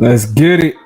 Let's get it.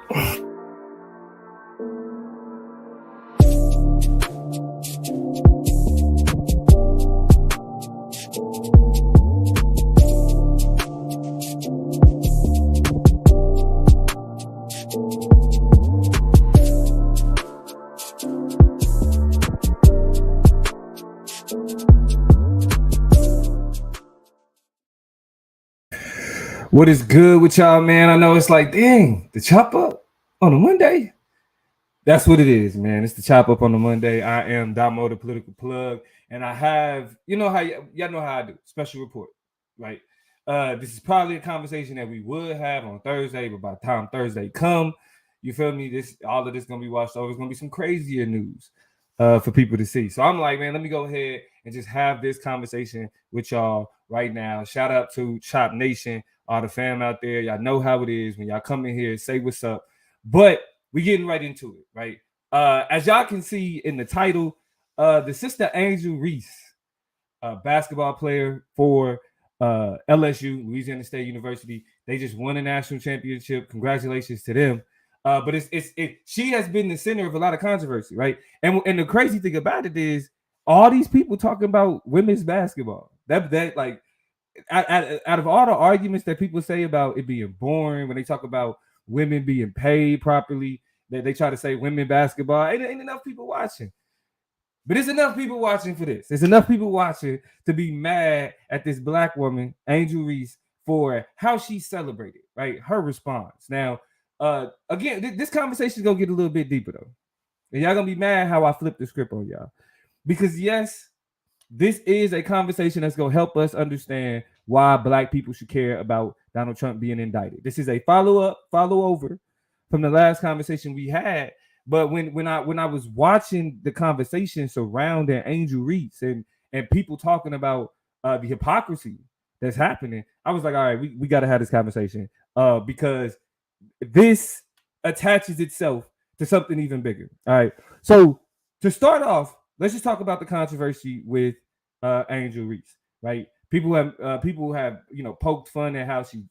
What is good with y'all, man? I know it's like, dang, the chop up on a Monday. That's what it is, man. It's the chop up on a Monday. I am Damo, the political plug, and I have, you know how y'all know how I do special report, right? This is probably a conversation that we would have on Thursday, but by the time Thursday come, you feel me? All of this gonna be washed over. It's gonna be some crazier news for people to see. So I'm like, man, let me go ahead and just have this conversation with y'all right now. Shout out to Chop Nation, all the fam out there. Y'all know how it is when y'all come in here, say what's up. But we getting right into it, right? As y'all can see in the title, the sister Angel Reese, basketball player for LSU, Louisiana State University, they just won a national championship. Congratulations to them. But she has been the center of a lot of controversy, right? And the crazy thing about it is all these people talking about women's basketball. That like out of all the arguments that people say about it being boring when they talk about women being paid properly, they try to say women basketball ain't enough people watching. But there's enough people watching for this. There's enough people watching to be mad at this black woman, Angel Reese, for how she celebrated, right? Her response. Now, again, this conversation is gonna get a little bit deeper though. And y'all gonna be mad how I flipped the script on y'all. Because yes, this is a conversation that's gonna help us understand why black people should care about Donald Trump being indicted. This is a follow over from the last conversation we had. But when I was watching the conversation surrounding Angel Reese and people talking about the hypocrisy that's happening, I was like, all right, we got to have this conversation because this attaches itself to something even bigger. All right. So to start off, let's just talk about the controversy with Angel Reese, right? People have poked fun at how she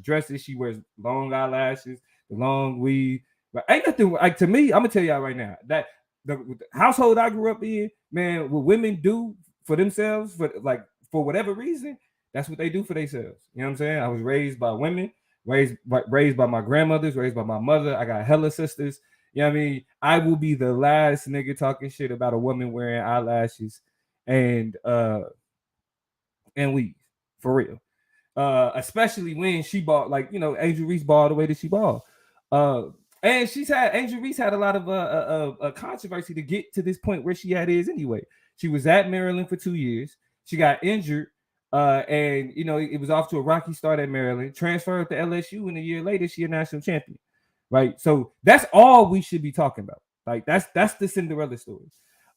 dresses. She wears long eyelashes, the long weave. But ain't nothing like, to me. I'm gonna tell y'all right now that the household I grew up in, man, what women do for themselves, for whatever reason, that's what they do for themselves. You know what I'm saying? I was raised by women, raised by my grandmothers, raised by my mother. I got hella sisters. You know what I mean? I will be the last nigga talking shit about a woman wearing eyelashes and weave, for real. Especially when she bought, Angel Reese ball the way that she ball. And Angel Reese had a lot of controversy to get to this point where she is anyway. She was at Maryland for 2 years. She got injured, and it was off to a rocky start at Maryland. Transferred to LSU, and a year later, she a national champion. Right. So that's all we should be talking about. Like that's the Cinderella story.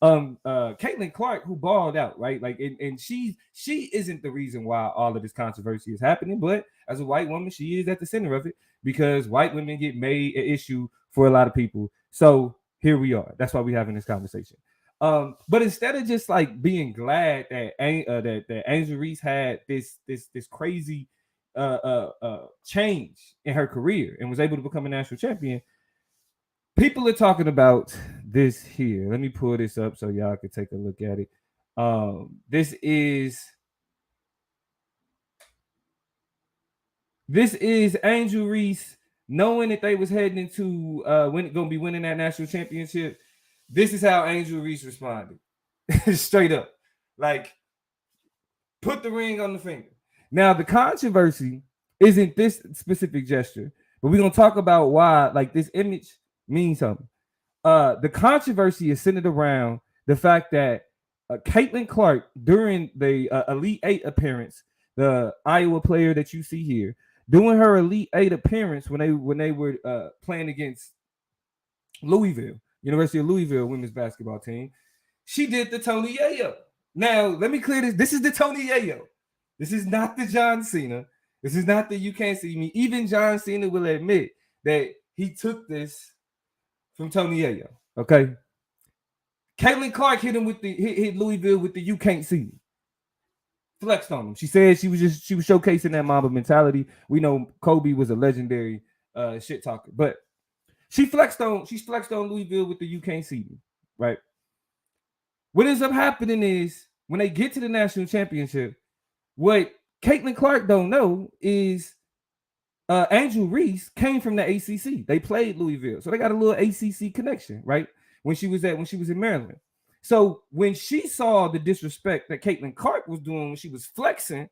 Caitlin Clark, who balled out, right? Like, and she isn't the reason why all of this controversy is happening, but as a white woman, she is at the center of it because white women get made an issue for a lot of people. So here we are. That's why we're having this conversation. But instead of just like being glad that that Angel Reese had this crazy change in her career and was able to become a national champion, people are talking about this here. Let me pull this up so y'all can take a look at it. This is Angel Reese knowing that they was heading into gonna be winning that national championship. This is how Angel Reese responded. Straight up. Like, put the ring on the finger. Now, the controversy isn't this specific gesture, but we're gonna talk about why, like, this image means something. The controversy is centered around the fact that Caitlin Clark, during the Elite Eight appearance, the Iowa player that you see here, doing her Elite Eight appearance when they were playing against Louisville, University of Louisville women's basketball team, she did the Tony Yayo. Now, let me clear this. This is the Tony Yayo. This is not the John Cena. This is not the You Can't See Me. Even John Cena will admit that he took this from Tony Yayo. Okay. Caitlin Clark hit Louisville with the You Can't See Me. Flexed on him. She said she was showcasing that Mamba mentality. We know Kobe was a legendary shit talker. But she flexed on Louisville with the "you can't see me," right? What ends up happening is when they get to the national championship, what Caitlin Clark don't know is Angel Reese came from the ACC. They played Louisville, so they got a little ACC connection, right? When she was in Maryland. So when she saw the disrespect that Caitlin Clark was doing when she was flexing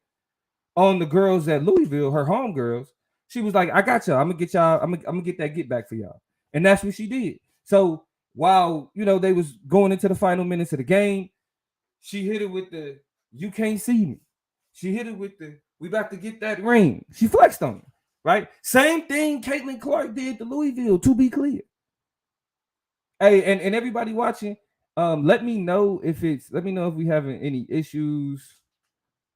on the girls at Louisville, her home girls, she was like, "I got y'all. I'm gonna get y'all. I'm gonna get that get back for y'all." And that's what she did. So while they was going into the final minutes of the game, she hit it with the "you can't see me." She hit it with the "we about to get that ring." She flexed on it, right? Same thing Caitlin Clark did to Louisville, to be clear. Hey, and everybody watching, let me know if we having any issues.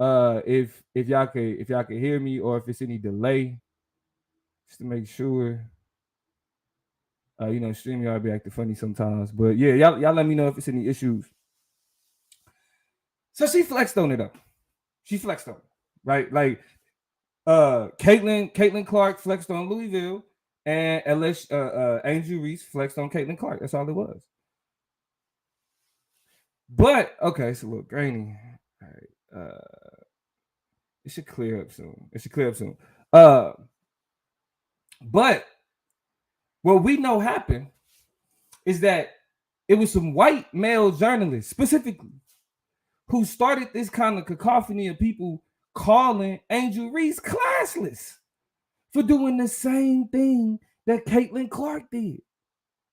If y'all can hear me, or if it's any delay, just to make sure. StreamYard be acting funny sometimes, but yeah, y'all let me know if it's any issues. So she flexed on it up. She flexed on it, right? Like Caitlin Clark flexed on Louisville, and Angel Reese flexed on Caitlin Clark. That's all it was. But okay, it's a little grainy. All right. It should clear up soon. But what we know happened is that it was some white male journalists specifically who started this kind of cacophony of people calling Angel Reese classless for doing the same thing that Caitlin Clark did.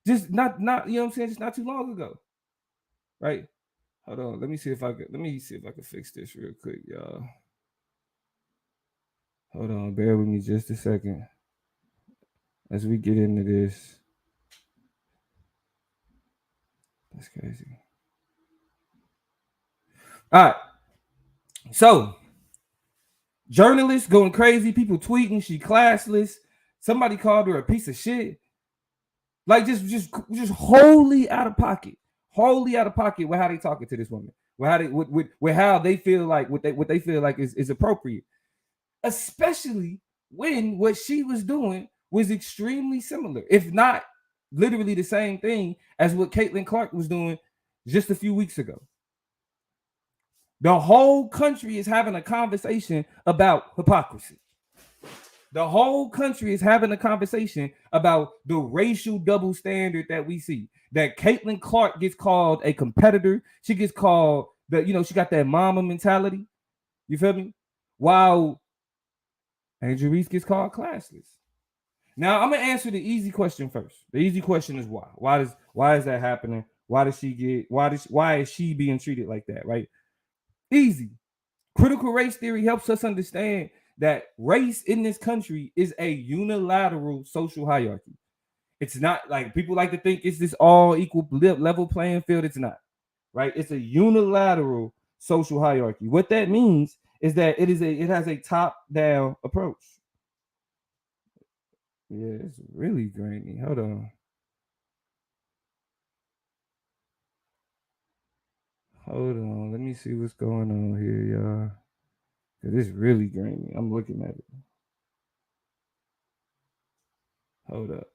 Just not just not too long ago. Right? Hold on. Let me see if I can fix this real quick, y'all. Hold on, bear with me just a second as we get into this. That's crazy. All right. So, journalists going crazy, people tweeting she classless. Somebody called her a piece of shit. Like just wholly out of pocket. Wholly out of pocket with how they talking to this woman. With how they feel like what they feel like is appropriate. Especially when what she was doing was extremely similar, if not literally the same thing as what Caitlin Clark was doing just a few weeks ago. The whole country is having a conversation about hypocrisy. The whole country is having a conversation about the racial double standard that we see. That Caitlin Clark gets called a competitor. She gets called she got that mama mentality. You feel me? While Angel Reese gets called classless. Now I'm gonna answer the easy question first. The easy question is why. Why is that happening? Why is she being treated like that? Right? Easy. Critical race theory helps us understand that race in this country is a unilateral social hierarchy. It's not like people like to think it's this all equal level playing field. It's not, right? It's a unilateral social hierarchy. What that means is that it has a top-down approach. Yeah, it's really grainy. Hold on. Let me see what's going on here, y'all. It's really grainy. I'm looking at it. Hold up.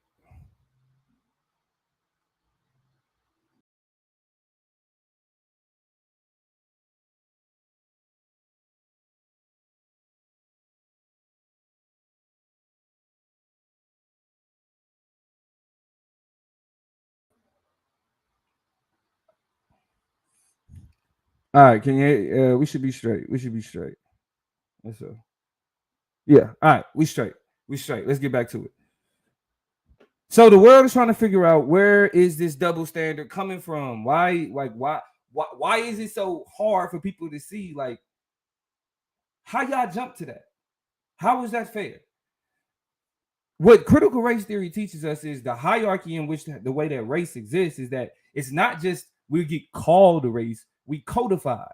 All right, can you? We should be straight. That's all. Yeah. All right, we straight. Let's get back to it. So the world is trying to figure out where is this double standard coming from? Why is it so hard for people to see? Like, how y'all jump to that? How is that fair? What critical race theory teaches us is the hierarchy in which the way that race exists is that it's not just we get called a race, we codify,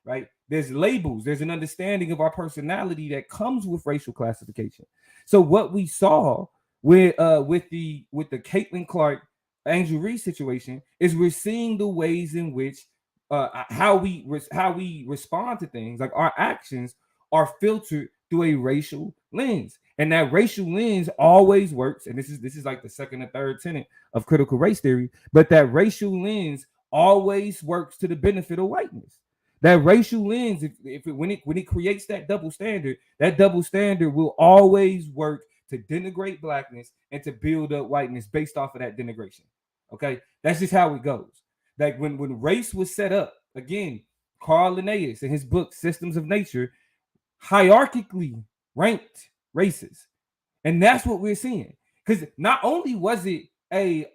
right? There's labels, there's an understanding of our personality that comes with racial classification. So what we saw with the Caitlin Clark Angel Reese situation is we're seeing the ways in which how we respond to things, like our actions are filtered through a racial lens. And that racial lens always works. And this is like the second or third tenet of critical race theory. But that racial lens always works to the benefit of whiteness. That racial lens, when it creates that double standard will always work to denigrate blackness and to build up whiteness based off of that denigration. Okay, that's just how it goes. Like when race was set up, again, Carl Linnaeus in his book Systems of Nature hierarchically ranked races, and that's what we're seeing. Because not only was it a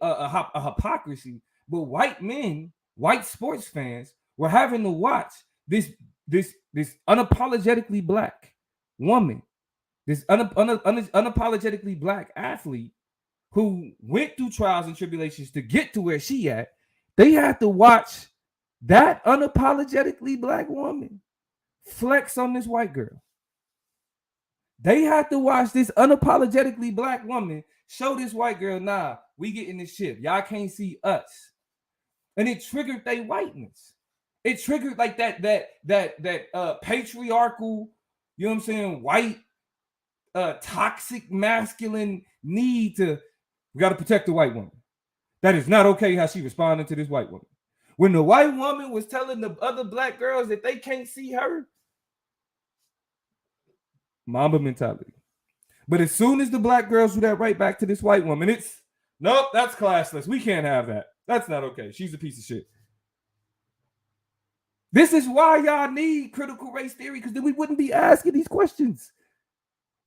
hypocrisy, but white sports fans were having to watch this unapologetically black woman, this unapologetically black athlete who went through trials and tribulations to get to where she at. They had to watch that unapologetically black woman flex on this white girl. They had to watch this unapologetically black woman show this white girl, nah, we get in this ship. Y'all can't see us. And it triggered their whiteness. It triggered like that patriarchal, you know what I'm saying, white, toxic masculine need to, we got to protect the white woman. That is not okay how she responded to this white woman. When the white woman was telling the other black girls that they can't see her, Mamba mentality. But as soon as the black girls do that right back to this white woman, it's, nope, that's classless. We can't have that. That's not okay. She's a piece of shit. This is why y'all need critical race theory, because then we wouldn't be asking these questions.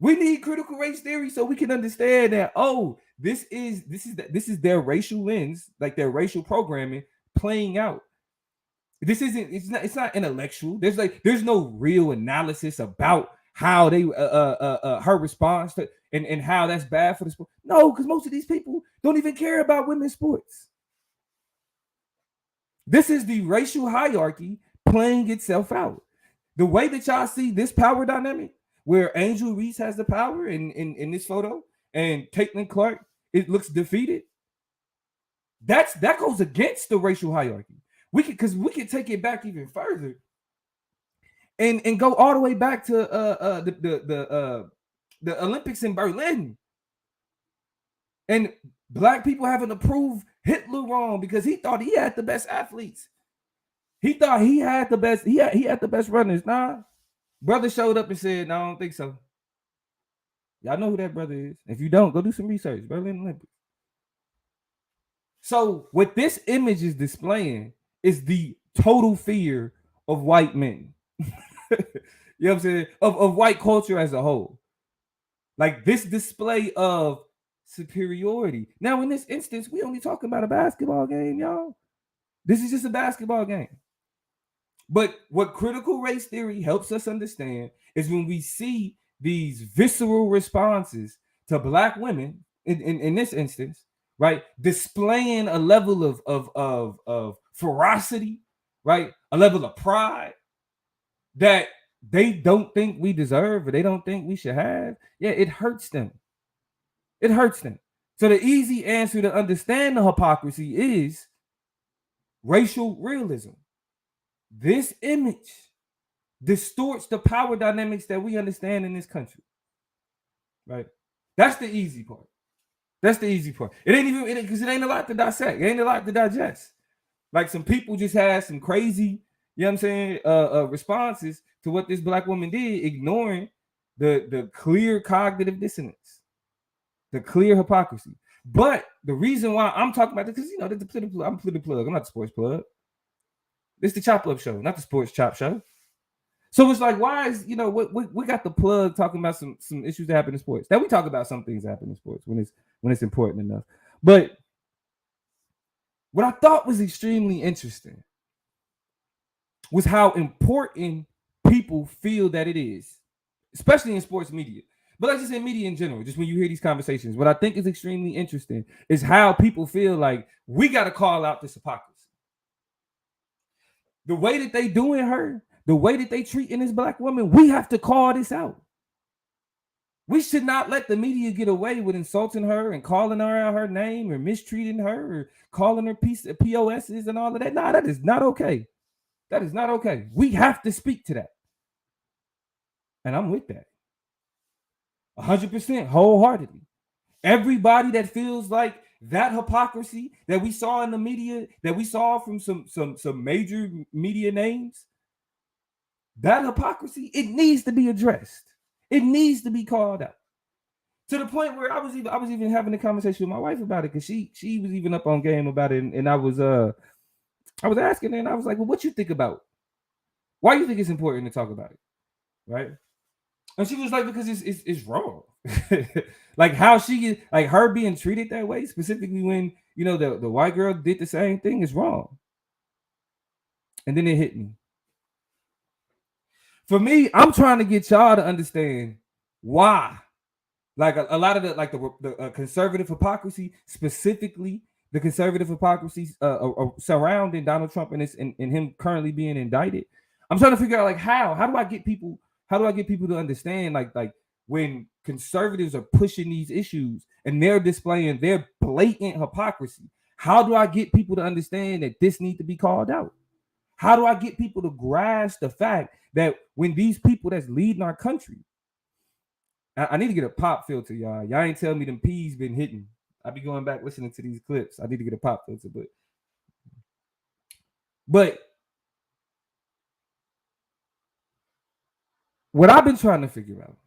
We need critical race theory so we can understand that, oh, this is their racial lens, like their racial programming playing out. It's not intellectual. There's no real analysis about how they her response to and how that's bad for the sport. No, because most of these people don't even care about women's sports. This is the racial hierarchy playing itself out. The way that y'all see this power dynamic, where Angel Reese has the power in this photo, and Caitlin Clark, it looks defeated. That goes against the racial hierarchy. We could take it back even further, and go all the way back to the Olympics in Berlin, and black people having to prove Hitler wrong because he thought he had the best athletes. He thought he had the best. He had the best runners. Nah, brother showed up and said, "No, I don't think so." Y'all know who that brother is. If you don't, go do some research. Berlin Olympics. So what this image is displaying is the total fear of white men. You know what I'm saying? Of white culture as a whole. Like this display of superiority. Now, in this instance, we only talking about a basketball game, y'all. This is just a basketball game. But what critical race theory helps us understand is when we see these visceral responses to black women, in this instance, right, displaying a level of ferocity, right, a level of pride that they don't think we deserve or they don't think we should have. Yeah, it hurts them. It hurts them. So the easy answer to understand the hypocrisy is racial realism. This image distorts the power dynamics that we understand in this country. Right? That's the easy part. That's the easy part. It ain't even because it ain't a lot to dissect. It ain't a lot to digest. Like some people just had some crazy, you know what I'm saying, responses to what this black woman did, ignoring the clear cognitive dissonance, the clear hypocrisy. But the reason why I'm talking about this, because I'm a political plug. I'm not the sports plug. It's the Chop Up Show, not the Sports Chop Show. So it's like, why is we got the plug talking about some issues that happen in sports? That we talk about some things that happen in sports when it's important enough. But what I thought was extremely interesting was how important people feel that it is, especially in sports media. But let's just say media in general, just when you hear these conversations, what I think is extremely interesting is how people feel like we got to call out this hypocrisy. The way that they doing her, the way that they treating this black woman, we have to call this out. We should not let the media get away with insulting her and calling her out her name or mistreating her or calling her POSs and all of that. Nah, that is not okay. That is not okay. We have to speak to that. And I'm with that. 100% wholeheartedly. Everybody that feels like that hypocrisy that we saw in the media, that we saw from some major media names, that hypocrisy, it needs to be addressed. It needs to be called out. To the point where I was even having a conversation with my wife about it, because she was even up on game about it, and I was asking her, and I was like, well, what you think about? Why you think it's important to talk about it, right? And she was like, because it's wrong. Like how like her being treated that way, specifically when the white girl did the same thing, is wrong. And then it hit me. For me, I'm trying to get y'all to understand why. Like a lot of the conservative hypocrisy, specifically the conservative hypocrisy surrounding Donald Trump and him currently being indicted. I'm trying to figure out like how do I get people to understand like when conservatives are pushing these issues and they're displaying their blatant hypocrisy. How do I get people to understand that this needs to be called out? How do I get people to grasp the fact that when these people that's leading our country, I need to get a pop filter, y'all. Y'all ain't telling me them peas been hitting. I be going back listening to these clips. I need to get a pop filter, but what I've been trying to figure out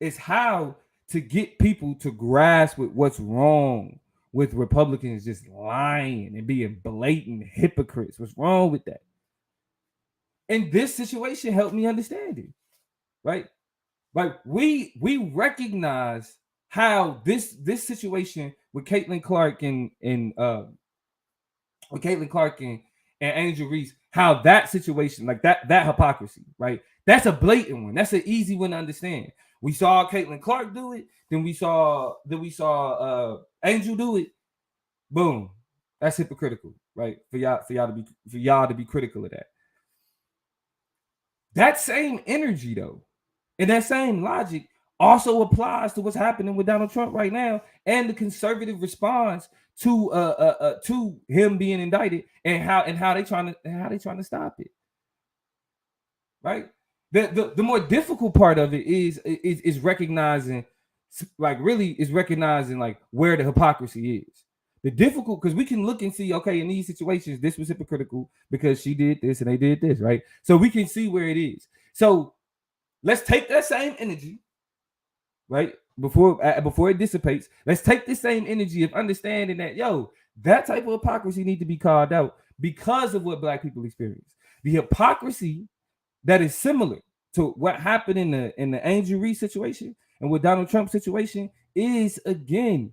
is how to get people to grasp with what's wrong with Republicans just lying and being blatant hypocrites. What's wrong with that? And this situation helped me understand it, right? Like we recognize how this situation with Caitlin Clark and Angel Reese, how that situation, like that hypocrisy, right? That's a blatant one. That's an easy one to understand. We saw Caitlin Clark do it, then we saw Angel do it. Boom. That's hypocritical, right? For y'all to be critical of that. That same energy though, and that same logic also applies to what's happening with Donald Trump right now and the conservative response to him being indicted and how they trying to stop it. Right? The more difficult part of it is recognizing like where the hypocrisy is. The difficult, because we can look and see, okay, in these situations, this was hypocritical because she did this and they did this, right? So we can see where it is. So let's take that same energy, right? Before it dissipates, let's take the same energy of understanding that that type of hypocrisy need to be called out because of what Black people experience. The hypocrisy that is similar to what happened in the Angel Reese situation and with Donald Trump situation is again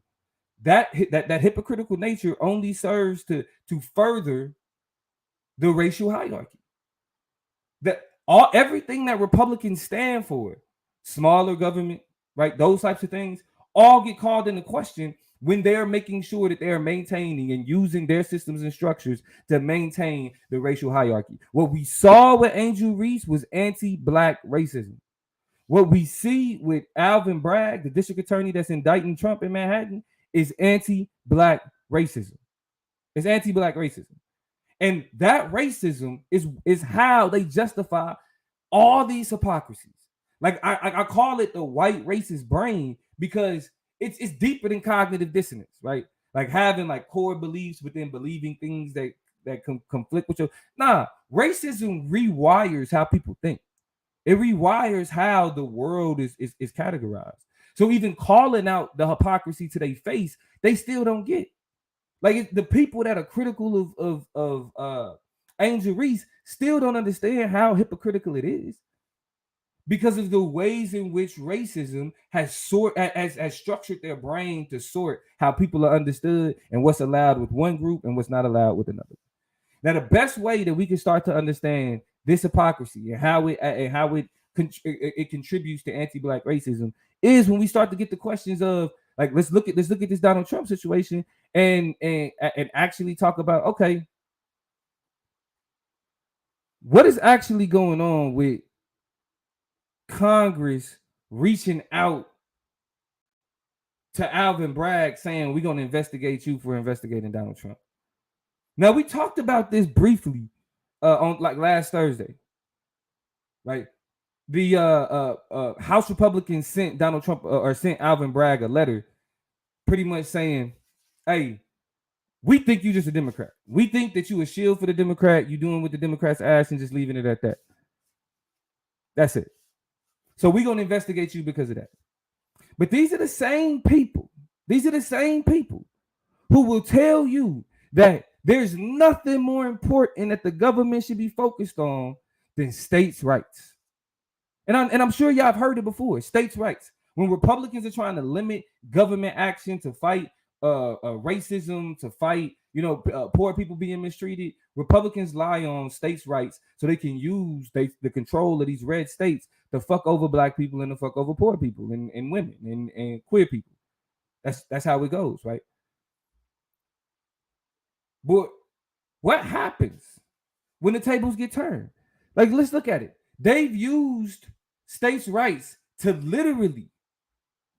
that hypocritical nature only serves to further the racial hierarchy. That everything that Republicans stand for, smaller government, right? Those types of things all get called into question when they're making sure that they're maintaining and using their systems and structures to maintain the racial hierarchy. What we saw with Angel Reese was anti-Black racism. What we see with Alvin Bragg, the district attorney that's indicting Trump in Manhattan, is anti-Black racism. It's anti-Black racism. And that racism is how they justify all these hypocrisies. Like I call it the white racist brain because it's deeper than cognitive dissonance, right? Like having like core beliefs within believing things that conflict with you. Nah, racism rewires how people think. It rewires how the world is categorized. So even calling out the hypocrisy to their face, they still don't get. Like the people that are critical of Angel Reese still don't understand how hypocritical it is because of the ways in which racism has structured their brain to sort how people are understood and what's allowed with one group and what's not allowed with another. Now, the best way that we can start to understand this hypocrisy and how it contributes to anti-Black racism is when we start to get the questions of like let's look at this Donald Trump situation and actually talk about, okay, what is actually going on with Congress reaching out to Alvin Bragg saying we're going to investigate you for investigating Donald Trump. Now, we talked about this briefly on like last Thursday, right? the House Republicans sent Donald Trump or sent Alvin Bragg a letter, pretty much saying, "Hey, we think you just a Democrat. We think that you a shield for the Democrat. You doing what the Democrats ask and just leaving it at that. That's it. So we're gonna investigate you because of that." But these are the same people. These are the same people who will tell you that there's nothing more important that the government should be focused on than states' rights. And I'm sure y'all have heard it before. States' rights. When Republicans are trying to limit government action to fight racism, to fight poor people being mistreated, Republicans lie on states' rights so they can use the control of these red states to fuck over black people and to fuck over poor people and women and queer people. That's how it goes, right? But what happens when the tables get turned? Like, let's look at it. They've used states' rights to literally,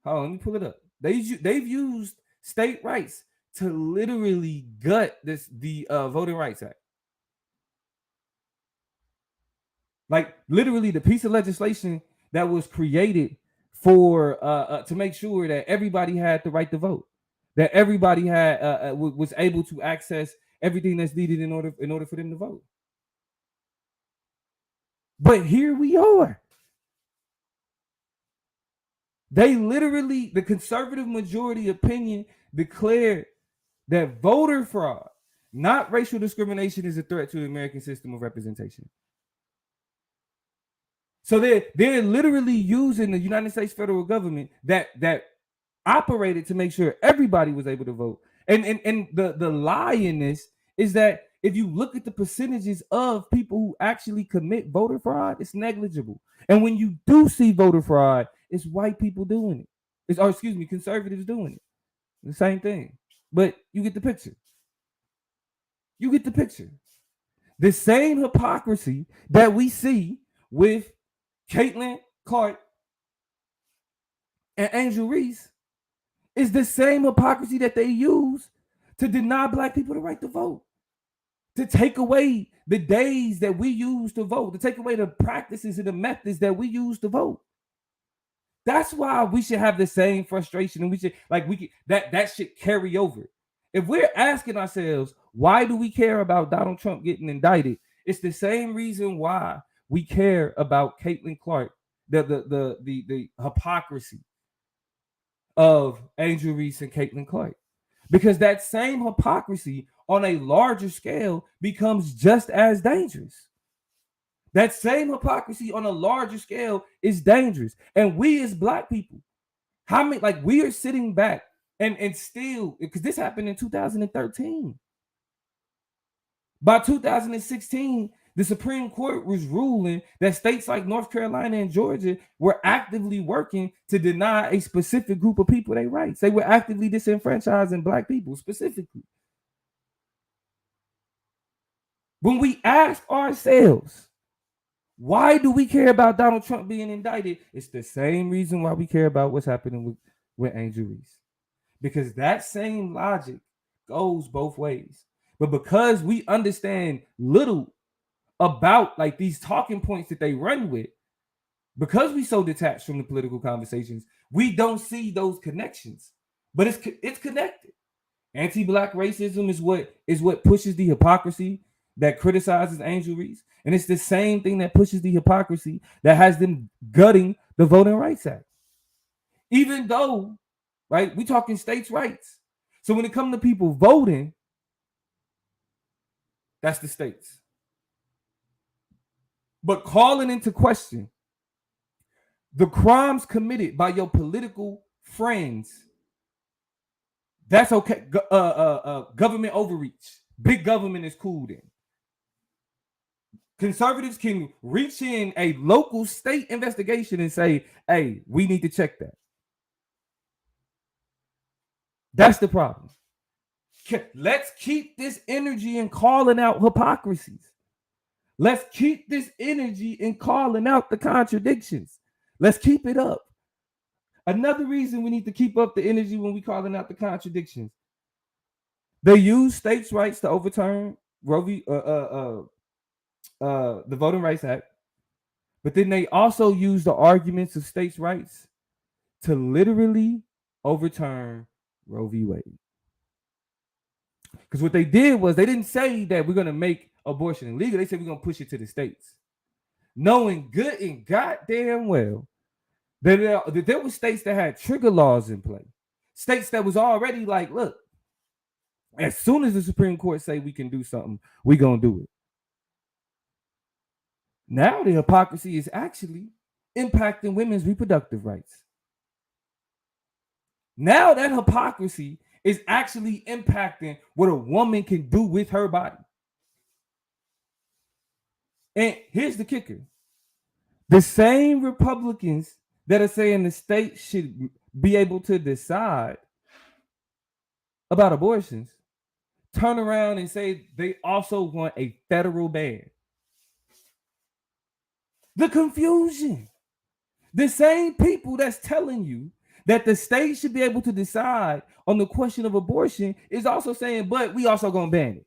hold on, let me pull it up. They've used state rights to literally gut the Voting Rights Act. Like, literally, the piece of legislation that was created for to make sure that everybody had the right to vote, that everybody had was able to access everything that's needed in order for them to vote. But here we are. They literally, the conservative majority opinion declared that voter fraud, not racial discrimination, is a threat to the American system of representation. So they're literally using the United States federal government that operated to make sure everybody was able to vote. And the lie in this is that if you look at the percentages of people who actually commit voter fraud, it's negligible. And when you do see voter fraud, it's white people doing it. Conservatives doing it. The same thing. But you get the picture. You get the picture. The same hypocrisy that we see with Caitlin Clark and Angel Reese is the same hypocrisy that they use to deny black people the right to vote, to take away the days that we use to vote, to take away the practices and the methods that we use to vote. That's why we should have the same frustration, and we should that should carry over. If we're asking ourselves, why do we care about Donald Trump getting indicted? It's the same reason why we care about Caitlin Clark, the hypocrisy of Angel Reese and Caitlin Clark. Because that same hypocrisy on a larger scale becomes just as dangerous. That same hypocrisy on a larger scale is dangerous. And we as black people, we are sitting back and still, because this happened in 2013. By 2016, the Supreme Court was ruling that states like North Carolina and Georgia were actively working to deny a specific group of people their rights. They were actively disenfranchising black people specifically. When we ask ourselves, why do we care about Donald Trump being indicted? It's the same reason why we care about what's happening with Angel Reese. Because that same logic goes both ways. But because we understand little about like these talking points that they run with, because we so detached from the political conversations, we don't see those connections. But it's connected. Anti-black racism is what pushes the hypocrisy that criticizes Angel Reese. And it's the same thing that pushes the hypocrisy that has them gutting the Voting Rights Act. Even though, right, we talking states' rights. So when it comes to people voting, that's the states. But calling into question the crimes committed by your political friends, that's okay. Government overreach. Big government is cool then. Conservatives can reach in a local state investigation and say, hey, we need to check that. That's the problem. Let's keep this energy in calling out hypocrisies. Let's keep this energy in calling out the contradictions. Let's keep it up. Another reason we need to keep up the energy when we calling out the contradictions. They use states' rights to overturn Roe v. The Voting Rights Act. But then they also use the arguments of states' rights to literally overturn Roe v. Wade. Because what they did was they didn't say that we're going to make abortion illegal. They said we're going to push it to the states. Knowing good and goddamn well that there were states that had trigger laws in play. States that was already like, look, as soon as the Supreme Court say we can do something, we going to do it. Now the hypocrisy is actually impacting women's reproductive rights. Now that hypocrisy is actually impacting what a woman can do with her body. And here's the kicker. The same Republicans that are saying the state should be able to decide about abortions turn around and say they also want a federal ban. The confusion. The same people that's telling you that the state should be able to decide on the question of abortion is also saying, but we also gonna ban it.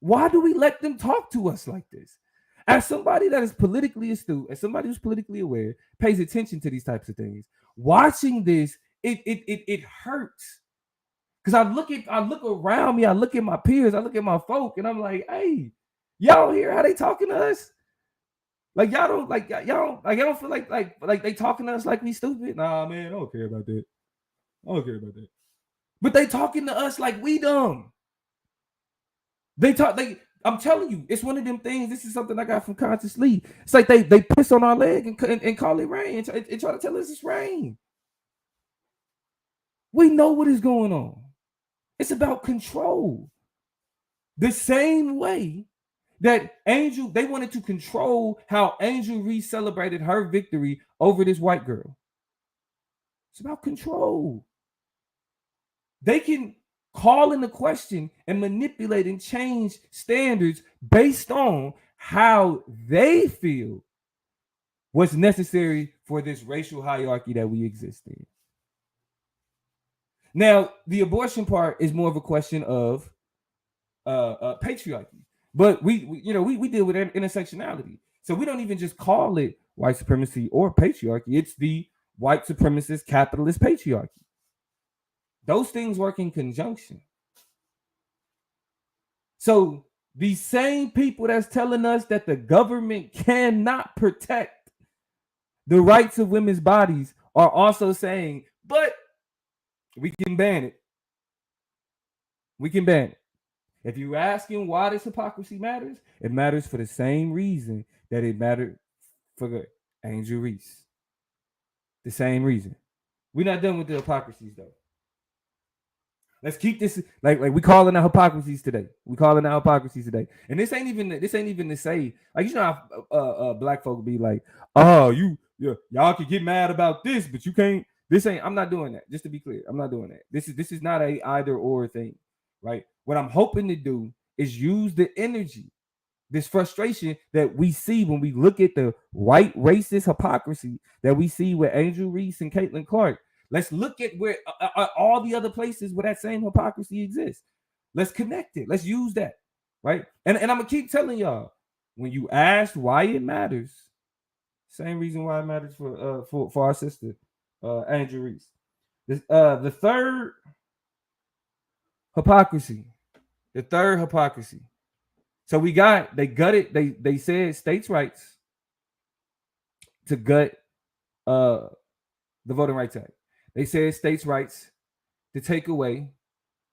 Why do we let them talk to us like this? As somebody that is politically astute, as somebody who's politically aware, pays attention to these types of things, watching this, it hurts. Because I look around me, I look at my peers, I look at my folk, and I'm like, hey, y'all hear how they talking to us? Like y'all don't feel like they talking to us like we stupid. Nah, man, I don't care about that. But they talking to us like we dumb. I'm telling you, it's one of them things. This is something I got from Conscious Sleep. It's like they piss on our leg and call it rain and try to tell us it's rain. We know what is going on. It's about control. The same way that they wanted to control how Angel Reese celebrated her victory over this white girl. It's about control. They can call into question and manipulate and change standards based on how they feel what's necessary for this racial hierarchy that we exist in. Now, the abortion part is more of a question of patriarchy. But we deal with intersectionality. So we don't even just call it white supremacy or patriarchy. It's the white supremacist capitalist patriarchy. Those things work in conjunction. So the same people that's telling us that the government cannot protect the rights of women's bodies are also saying, but we can ban it. We can ban it. If you're asking why this hypocrisy matters, it matters for the same reason that it mattered for Angel Reese. The same reason. We're not done with the hypocrisies though. Let's keep this like we calling out hypocrisies today. And this ain't even to say, like, you know how black folk be like, oh, y'all can get mad about this, but you can't. I'm not doing that. Just to be clear, I'm not doing that. This is not a either or thing, right? What I'm hoping to do is use the energy, this frustration that we see when we look at the white racist hypocrisy that we see with Angel Reese and Caitlin Clark. Let's look at where all the other places where that same hypocrisy exists. Let's connect it. Let's use that, right? And I'm gonna keep telling y'all, when you ask why it matters, same reason why it matters for our sister, Angel Reese. The third hypocrisy. So they gutted. They said states' rights to gut the Voting Rights Act. They said states' rights to take away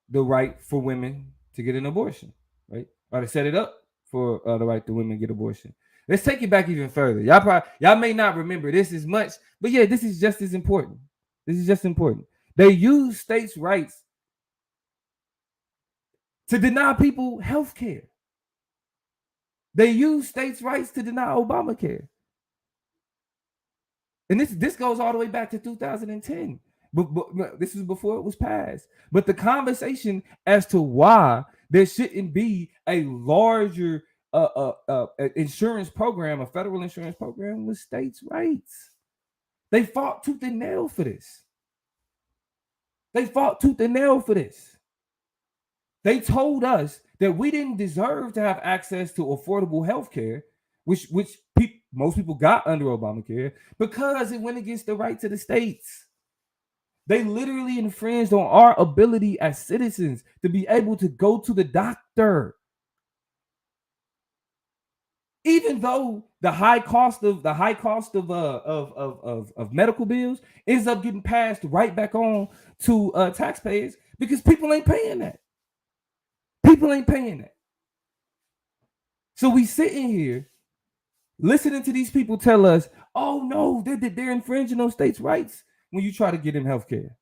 the right for women to get an abortion, right? Or to set it up for the right to women to get abortion. Let's take it back even further. Y'all may not remember this as much, but yeah, this is just as important. They use states' rights to deny people health care. They use states' rights to deny Obamacare. And this goes all the way back to 2010. But this is before it was passed. But the conversation as to why there shouldn't be a larger insurance program, a federal insurance program, was states' rights. They fought tooth and nail for this. They told us that we didn't deserve to have access to affordable health care, which most people got under Obamacare because it went against the right to the states. They literally infringed on our ability as citizens to be able to go to the doctor. Even though the high cost of medical bills ends up getting passed right back on to taxpayers because people ain't paying that. People ain't paying that. So we sitting here listening to these people tell us, oh no, they're infringing on states' rights when you try to get them health care.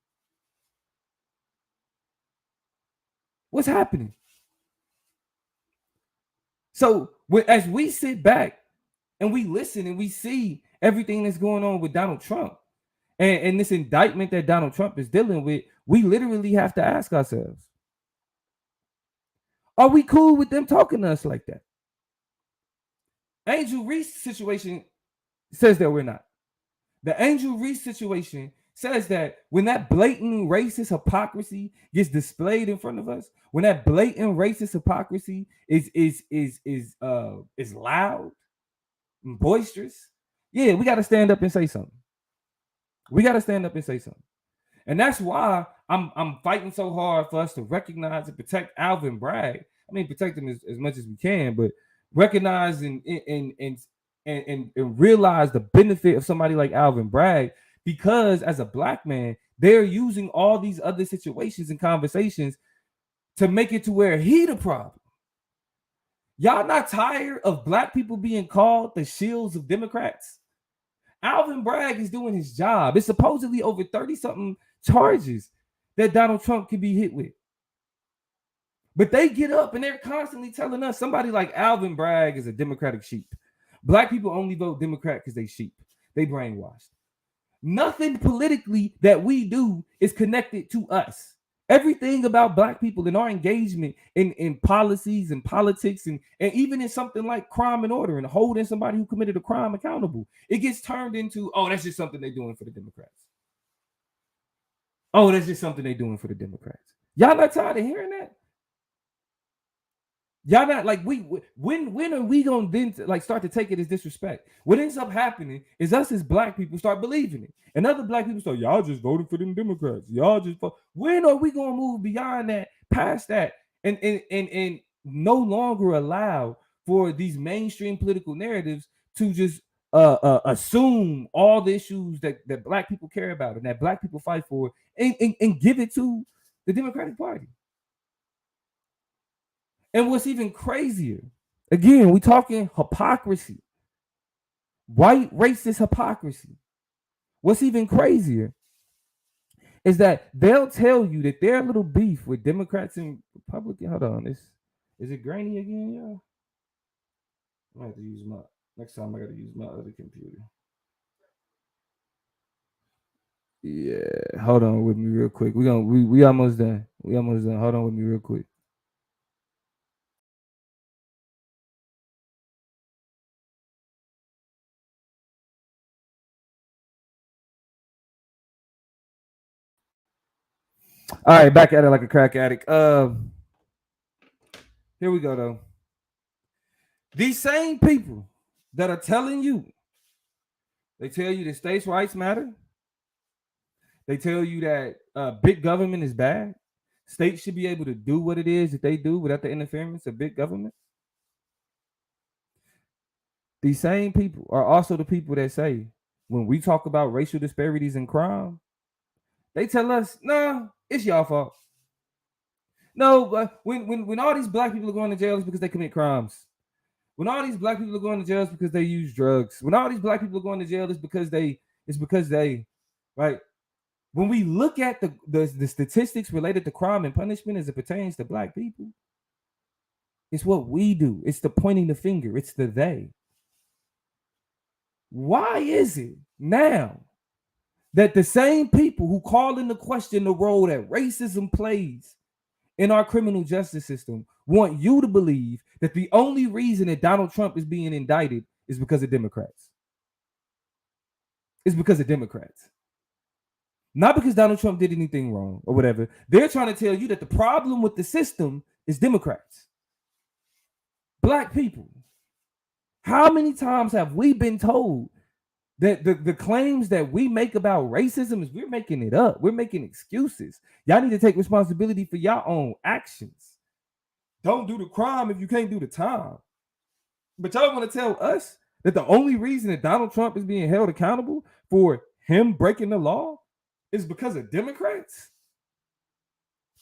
What's happening? So as we sit back and we listen and we see everything that's going on with Donald Trump and this indictment that Donald Trump is dealing with, we literally have to ask ourselves, are we cool with them talking to us like that? Angel Reese situation says that we're not. The Angel Reese situation says that when that blatant racist hypocrisy gets displayed in front of us, when that blatant racist hypocrisy is loud and boisterous, yeah, we got to stand up and say something. We got to stand up and say something. And that's why I'm fighting so hard for us to recognize and protect Alvin Bragg. I mean, protect him as much as we can, but recognize and realize the benefit of somebody like Alvin Bragg, because as a black man, they're using all these other situations and conversations to make it to where he the problem. Y'all not tired of black people being called the shields of Democrats? Alvin Bragg is doing his job. It's supposedly over 30-something charges that Donald Trump could be hit with. But they get up and they're constantly telling us somebody like Alvin Bragg is a Democratic sheep. Black people only vote Democrat because they sheep. They brainwashed. Nothing politically that we do is connected to us. Everything about black people and our engagement in policies and politics and even in something like crime and order and holding somebody who committed a crime accountable, it gets turned into, oh, that's just something they're doing for the Democrats. Oh, that's just something they're doing for the Democrats. Y'all not tired of hearing that? Y'all not like when are we gonna then like start to take it as disrespect? What ends up happening is us as black people start believing it, and other black people start, y'all just voted for them Democrats. Y'all just vote. When are we gonna move beyond that, past that, and no longer allow for these mainstream political narratives to just assume all the issues that black people care about and that black people fight for, and give it to the Democratic Party? And what's even crazier, again, we talking hypocrisy, white racist hypocrisy. What's even crazier is that they'll tell you that their little beef with Democrats and Republicans. Hold on, is it grainy again, y'all? I have to use next time I got to use my other computer. Yeah, hold on with me real quick. We almost done. We almost done. Hold on with me real quick. All right, back at it like a crack addict. Here we go though. These same people that are telling you, they tell you that states' rights matter. They tell you that big government is bad. States should be able to do what it is that they do without the interference of big government. These same people are also the people that say, when we talk about racial disparities in crime, they tell us, no, it's y'all fault. No, but when all these black people are going to jail, it's because they commit crimes. When all these black people are going to jail, it's because they use drugs. When all these black people are going to jail, it's because they, right? When we look at the statistics related to crime and punishment as it pertains to black people, it's what we do. It's the pointing the finger. It's the they. Why is it now that the same people who call into question the role that racism plays in our criminal justice system want you to believe that the only reason that Donald Trump is being indicted is because of Democrats? It's because of Democrats. Not because Donald Trump did anything wrong or whatever. They're trying to tell you that the problem with the system is Democrats. Black people, How many times have we been told that the claims that we make about racism is we're making it up? We're making excuses. Y'all need to take responsibility for your own actions. Don't do the crime if you can't do the time. But y'all want to tell us that the only reason that Donald Trump is being held accountable for him breaking the law is because of Democrats?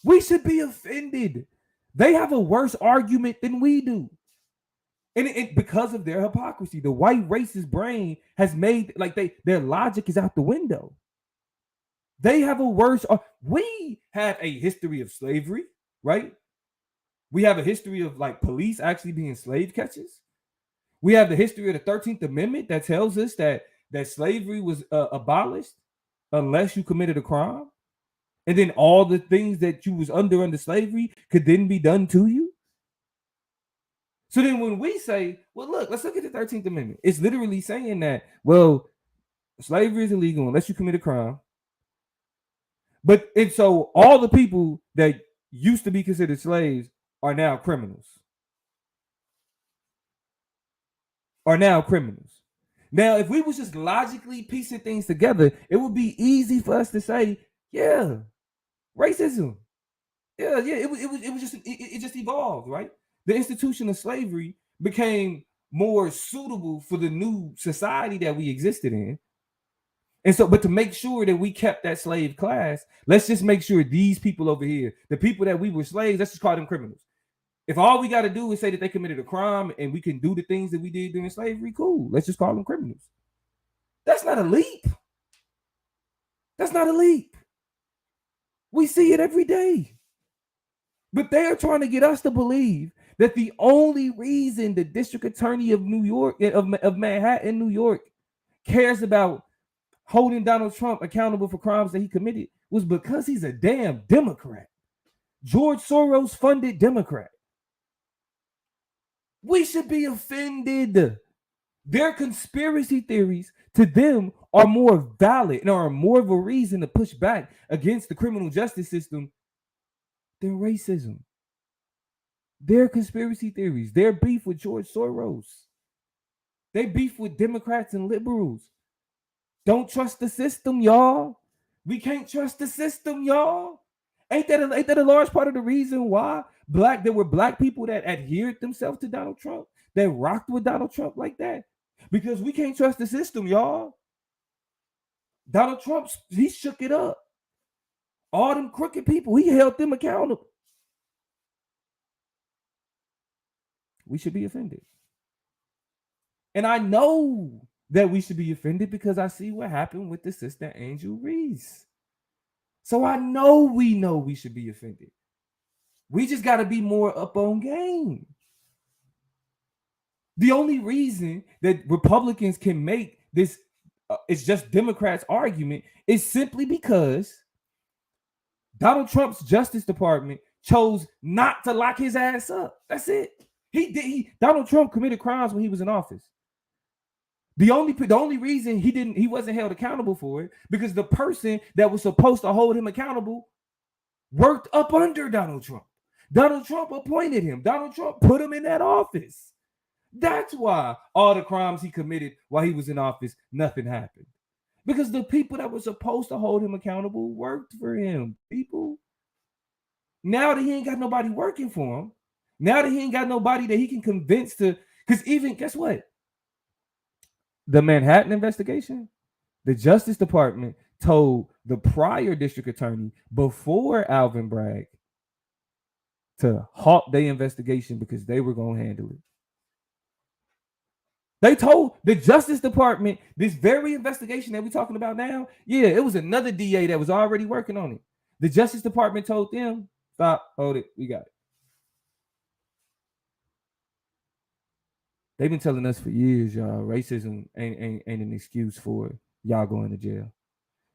We should be offended. They have a worse argument than we do. And because of their hypocrisy, the white racist brain has made like their logic is out the window. They have a worse. We have a history of slavery, right? We have a history of like police actually being slave catchers. We have the history of the 13th Amendment that tells us that slavery was abolished unless you committed a crime, and then all the things that you was under slavery could then be done to you. So then when we say, well, look, let's look at the 13th Amendment. It's literally saying that, well, slavery is illegal unless you commit a crime. But and so all the people that used to be considered slaves are now criminals. Now, if we was just logically piecing things together, it would be easy for us to say, yeah, racism. Yeah, it just evolved, right? The institution of slavery became more suitable for the new society that we existed in. And so, but to make sure that we kept that slave class, let's just make sure these people over here, the people that we were slaves, let's just call them criminals. If all we got to do is say that they committed a crime and we can do the things that we did during slavery, cool. Let's just call them criminals. That's not a leap. That's not a leap. We see it every day. But they are trying to get us to believe that the only reason the district attorney of New York, of Manhattan, New York, cares about holding Donald Trump accountable for crimes that he committed was because he's a damn Democrat. George Soros funded Democrat. We should be offended. Their conspiracy theories to them are more valid and are more of a reason to push back against the criminal justice system than racism. Their conspiracy theories, their beef with George Soros, they beef with Democrats and liberals. Don't trust the system, y'all. We can't trust the system, y'all. Ain't that a large part of the reason why there were black people that adhered themselves to Donald Trump, that rocked with Donald Trump like that? Because we can't trust the system, y'all. Donald Trump, he shook it up. All them crooked people, he held them accountable. We should be offended. And I know that we should be offended because I see what happened with the sister Angel Reese. So I know we should be offended. We just got to be more up on game. The only reason that Republicans can make this it's just Democrats' argument is simply because Donald Trump's Justice Department chose not to lock his ass up. That's it. Donald Trump committed crimes when he was in office. The only reason he wasn't held accountable for it because the person that was supposed to hold him accountable worked up under Donald Trump. Donald Trump appointed him. Donald Trump put him in that office. That's why all the crimes he committed while he was in office, nothing happened. Because the people that were supposed to hold him accountable worked for him. People. Now that he ain't got nobody working for him, now that he ain't got nobody that he can convince to, because even, guess what? The Manhattan investigation, the Justice Department told the prior district attorney before Alvin Bragg to halt their investigation because they were going to handle it. They told the Justice Department this very investigation that we're talking about now. Yeah, it was another DA that was already working on it. The Justice Department told them, stop, hold it, we got it. They've been telling us for years, y'all, racism ain't an excuse for y'all going to jail.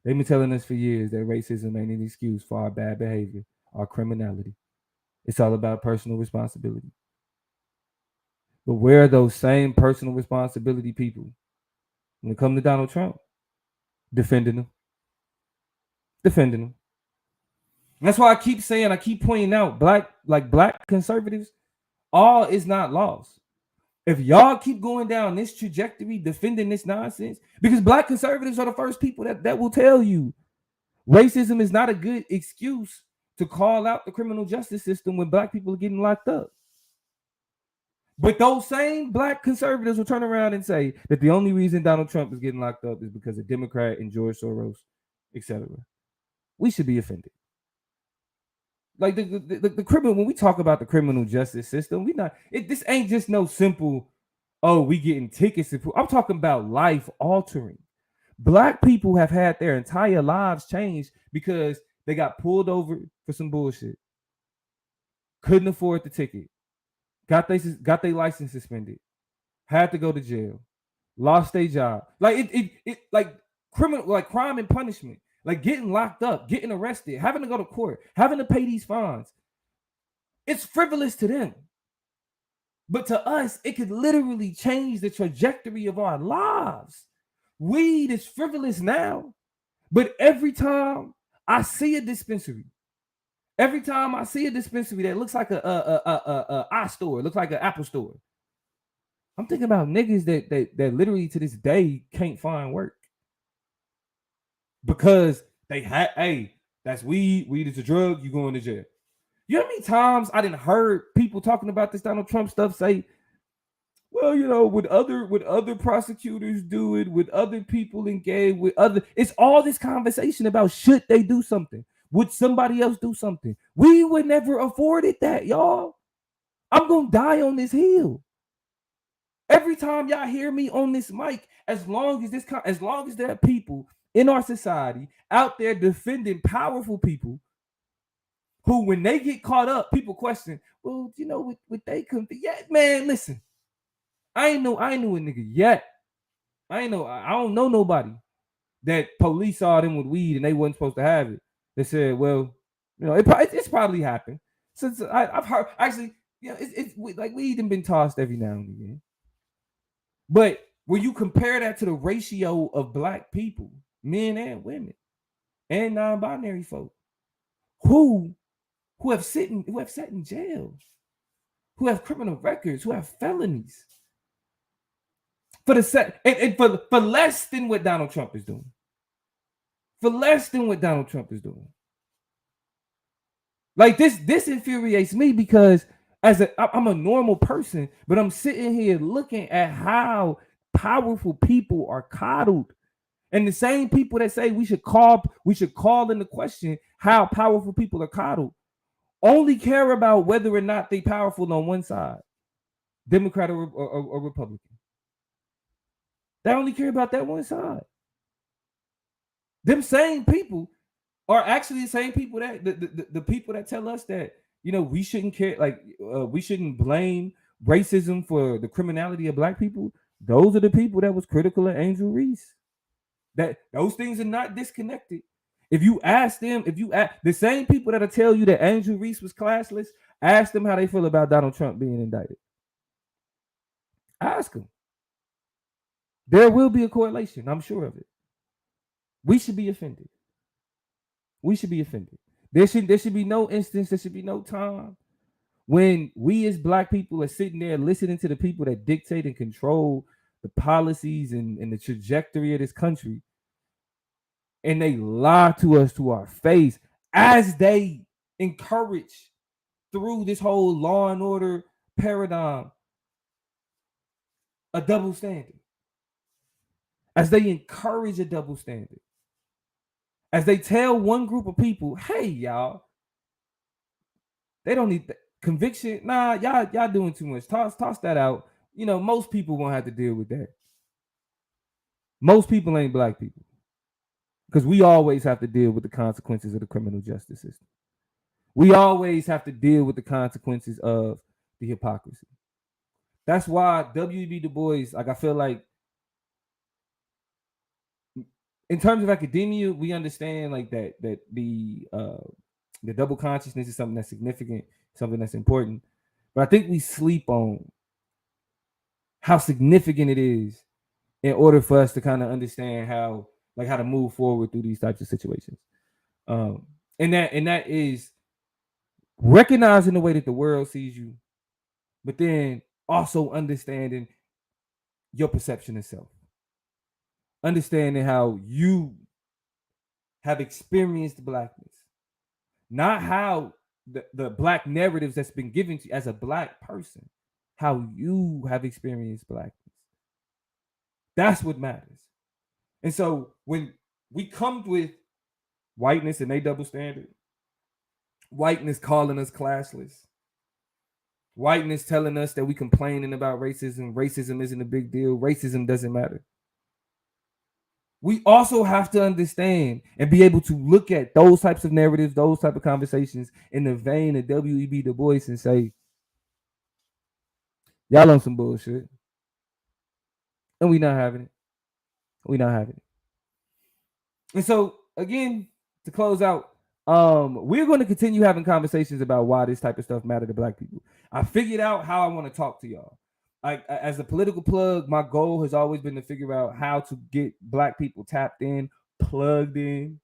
They've been telling us for years that racism ain't an excuse for our bad behavior, our criminality. It's all about personal responsibility. But where are those same personal responsibility people when it comes to Donald Trump? Defending him. And that's why I keep pointing out black conservatives, all is not lost. If y'all keep going down this trajectory, defending this nonsense, because black conservatives are the first people that will tell you racism is not a good excuse to call out the criminal justice system when black people are getting locked up. But those same black conservatives will turn around and say that the only reason Donald Trump is getting locked up is because of Democrat and George Soros, etc. We should be offended. Like the criminal, when we talk about the criminal justice system, this ain't just no simple, oh, we getting tickets. I'm talking about life altering. Black people have had their entire lives changed because they got pulled over for some bullshit, couldn't afford the ticket, got their license suspended, had to go to jail, lost their job. Like it like criminal, like crime and punishment, like getting locked up, getting arrested, having to go to court, having to pay these fines. It's frivolous to them. But to us, it could literally change the trajectory of our lives. Weed is frivolous now, but every time I see a dispensary, that looks like a iStore, looks like an Apple store, I'm thinking about niggas that literally to this day can't find work because they had, hey, that's weed. Weed is a drug. You going to jail. You know how many times I didn't heard people talking about this Donald Trump stuff say, well, you know, would other prosecutors do it? Would other people engage with other? It's all this conversation about should they do something? Would somebody else do something? We would never afforded that, y'all. I'm gonna die on this hill. Every time y'all hear me on this mic, as long as there are people in our society out there defending powerful people who, when they get caught up, people question, well, you know, would they come? Yeah, man, listen. I ain't know a nigga yet. I don't know nobody that police saw them with weed and they wasn't supposed to have it. They said, well, you know, it's probably happened. Since I've heard, actually, you know, it's like weed and been tossed every now and again. But when you compare that to the ratio of black people, men and women, and non-binary folk, who have sat in jail, who have criminal records, who have felonies, for less than what Donald Trump is doing. Like this infuriates me because I'm a normal person, but I'm sitting here looking at how powerful people are coddled. And the same people that say we should call into question how powerful people are coddled only care about whether or not they powerful on one side, Democrat or Republican. They only care about that one side. Them same people are actually the same people that the people that tell us that, you know, we shouldn't care, like we shouldn't blame racism for the criminality of black people. Those are the people that was critical of Angel Reese. That those things are not disconnected. If you ask the same people that'll tell you that Angel Reese was classless, ask them how they feel about Donald Trump being indicted. Ask them. There will be a correlation. I'm sure of it. We should be offended. There should be no instance, there should be no time when we as black people are sitting there listening to the people that dictate and control the policies and the trajectory of this country, and they lie to us to our face as they encourage through this whole law and order paradigm a double standard. As they encourage a double standard. As they tell one group of people, hey, y'all, they don't need conviction. Nah, y'all doing too much. Toss that out. You know, most people won't have to deal with that. Most people ain't black people. Because we always have to deal with the consequences of the criminal justice system. We always have to deal with the consequences of the hypocrisy. That's why W.E.B. Du Bois, like, I feel like in terms of academia, we understand like that the double consciousness is something that's significant, something that's important. But I think we sleep on how significant it is in order for us to kind of understand how to move forward through these types of situations. And that is recognizing the way that the world sees you, but then also understanding your perception of self, understanding how you have experienced blackness, not how the black narratives that's been given to you as a black person, how you have experienced blackness. That's what matters. And so when we come with whiteness and they double standard, whiteness calling us classless, whiteness telling us that we complaining about racism isn't a big deal, racism doesn't matter. We also have to understand and be able to look at those types of narratives, those type of conversations in the vein of W.E.B. Du Bois and say, y'all on some bullshit. And we not having it. We not having it. And so, again, to close out, we're going to continue having conversations about why this type of stuff matter to black people. I figured out how I want to talk to y'all. As a political plug, my goal has always been to figure out how to get black people tapped in, plugged in,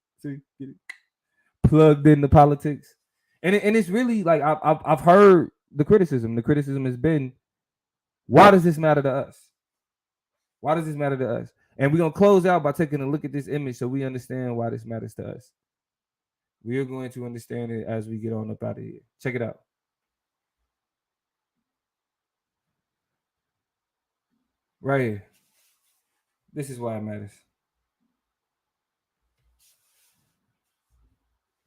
plugged into politics. And it's really like I've heard the criticism. The criticism has been, why does this matter to us? Why does this matter to us? And we're going to close out by taking a look at this image so we understand why this matters to us. We are going to understand it as we get on up out of here. Check it out. Right here. This is why it matters.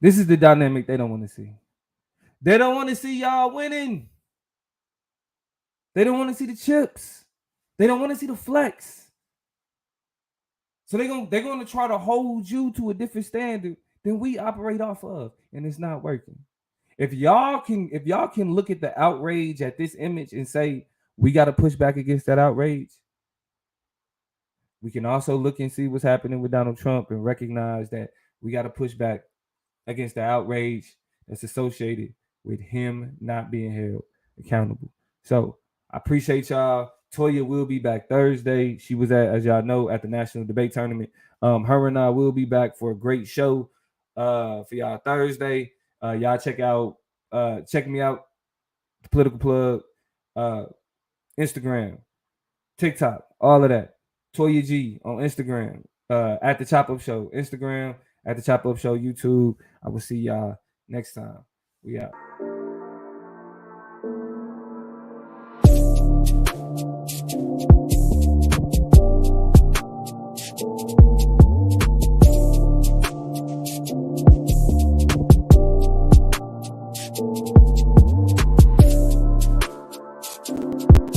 This is the dynamic they don't want to see. They don't want to see y'all winning. They don't want to see the chips. They don't want to see the flex. So they're going to try to hold you to a different standard than we operate off of, and it's not working. If y'all can look at the outrage at this image and say we got to push back against that outrage, we can also look and see what's happening with Donald Trump and recognize that we got to push back against the outrage that's associated with him not being held accountable. So I appreciate y'all. Toya will be back Thursday. She was as y'all know, at the National Debate Tournament. Her and I will be back for a great show for y'all Thursday. Y'all check me out, the Political Plug, Instagram, TikTok, all of that. Toya G on Instagram, at the Chop Up Show, Instagram, at the Chop Up Show, YouTube. I will see y'all next time. We out.